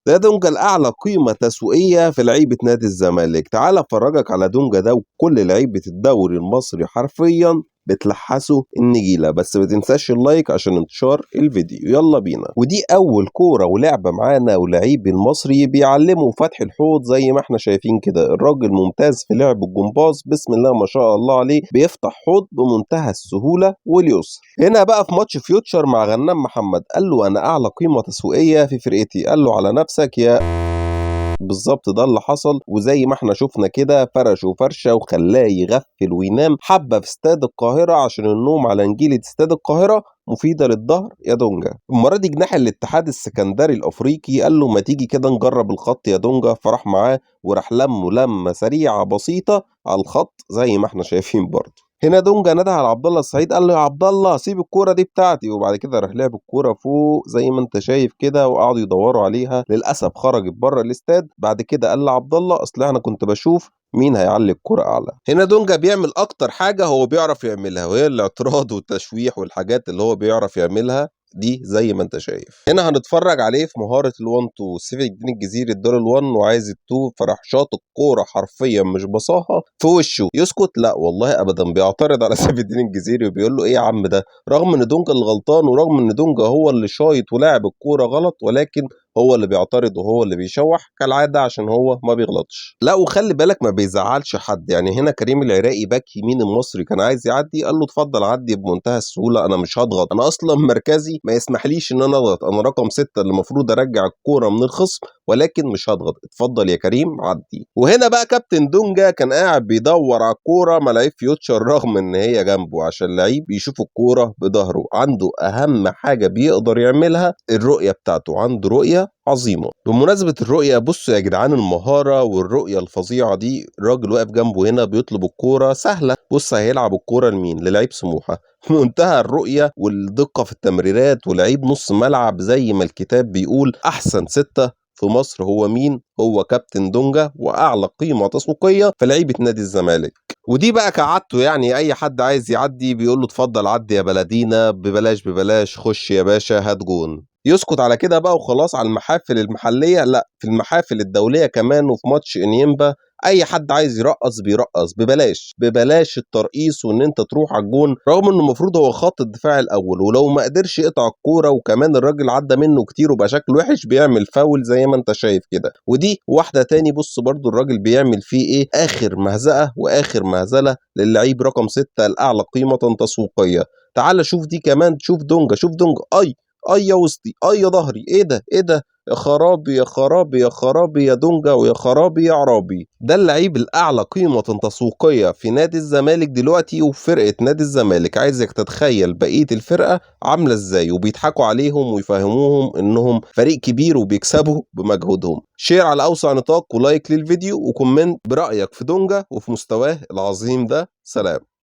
ده دونجا الأعلى قيمة تسويقية في لعيبة نادي الزمالك. تعال أفرجك على دونجا ده وكل لعيبة الدوري المصري حرفيا بتلحسوا النجيلة. بس ما تنساش اللايك عشان انتشار الفيديو. يلا بينا. ودي أول كورة ولعبة معانا ولعيب المصري بيعلمه فتح الحوض زي ما احنا شايفين كده. الراجل ممتاز في لعب الجمباز، بسم الله ما شاء الله عليه، بيفتح حوض بمنتهى السهولة واليسر. هنا بقى في ماتش فيوتشر مع غنام محمد، قال له أنا أعلى قيمة تسويقية في فرقتي. قال له على نفسك يا بالظبط. ده اللي حصل، وزي ما احنا شفنا كده فرشه فرشه وخلاه يغفل وينام حبه في استاد القاهره، عشان النوم على نجيله استاد القاهره مفيده للظهر يا دونجا. المره دي جناح الاتحاد السكندري الافريقي قال له ما تيجي كده نجرب الخط يا دونجا، فراح معاه وراح لمه لمه سريعه بسيطه على الخط زي ما احنا شايفين برضه. هنا دونجا نده على عبد الله السعيد، قال له يا عبد الله سيب الكوره دي بتاعتي، وبعد كده راح لعب الكوره فوق زي ما انت شايف كده، وقعدوا يدوروا عليها. للاسف خرجت بره الاستاد. بعد كده قال لعبد الله اصل انا كنت بشوف مين هيعلي الكرة أعلى. هنا دونجا بيعمل أكتر حاجة هو بيعرف يعملها، وهي الاعتراض والتشويح والحاجات اللي هو بيعرف يعملها دي زي ما انت شايف. هنا هنتفرج عليه في مهارة ال1-2. سيف الدين الجزيري اداله ال1 وعايز ال2، فراح شاط الكورة حرفيا مش بصاها في وشه. يسكت؟ لا والله ابدا، بيعترض على سيف الدين الجزيري وبيقول له ايه يا عم ده، رغم ان دونجا اللي غلطان ورغم ان دونجا هو اللي شايط ولاعب الكورة غلط، ولكن هو اللي بيعترض وهو اللي بيشوح كالعادة عشان هو ما بيغلطش. لا وخلي بالك ما بيزعلش حد. يعني هنا كريم العراقي باك يمين المصري كان عايز يعدي، قال له اتفضل عدي بمنتهى السهولة، انا مش هضغط، انا اصلا مركزي ما يسمحليش ان انا اضغط، انا رقم 6 اللي المفروض ارجع الكورة من الخصم، ولكن مش هضغط، اتفضل يا كريم عدي. وهنا بقى كابتن دونجا كان قاعد بيدور على الكورة مع لعيب فيوتشر رغم ان هي جنبه، عشان لعيب يشوف الكورة بظهره. عنده اهم حاجة بيقدر يعملها الرؤية بتاعته، عنده رؤية عظيمة. بمناسبة الرؤية، بصوا يا جدعان المهارة والرؤية الفظيعة دي. الراجل واقف جنبه هنا بيطلب الكورة سهلة. بص هيلعب الكورة لمين؟ للعيب سموحة. منتهى الرؤية والدقة في التمريرات، ولعيب نص ملعب زي ما الكتاب بيقول أحسن 6 في مصر. هو مين؟ هو كابتن دونجا، وأعلى قيمة تسويقية في لعيبة نادي الزمالك. ودي بقى كعادته، يعني أي حد عايز يعدي بيقول له اتفضل عدي يا بلدينا، ببلاش ببلاش، خش يا باشا هات جون. يسكت على كده بقى وخلاص على المحافل المحلية؟ لا، في المحافل الدولية كمان. وفي ماتش انيمبا اي حد عايز يرقص بيرقص ببلاش. ببلاش الترقيص وان انت تروح على الجون، رغم انه المفروض هو خط الدفاع الاول، ولو ما قدرش يقطع الكوره وكمان الراجل عدى منه كتير وبقى شكله وحش بيعمل فاول زي ما انت شايف كده. ودي واحده تاني، بص برضو الراجل بيعمل فيه ايه، اخر مهزقه واخر مهزله للعيب رقم 6 الاعلى قيمه تسويقيه. تعال شوف دي كمان، شوف دونجا، شوف دونجا، اي يا وسطي، اي يا ظهري، ايه ده ايه ده، يا خرابي يا خرابي يا خرابي يا دونجا، ويا خرابي يا عرابي. ده اللعيب الاعلى قيمه تسويقيه في نادي الزمالك دلوقتي وفي فرقه نادي الزمالك. عايزك تتخيل بقيه الفرقه عامله ازاي، وبيضحكوا عليهم ويفهموهم انهم فريق كبير وبيكسبوا بمجهودهم. شير على اوسع نطاق ولايك للفيديو وكومنت برايك في دونجا وفي مستواه العظيم ده. سلام.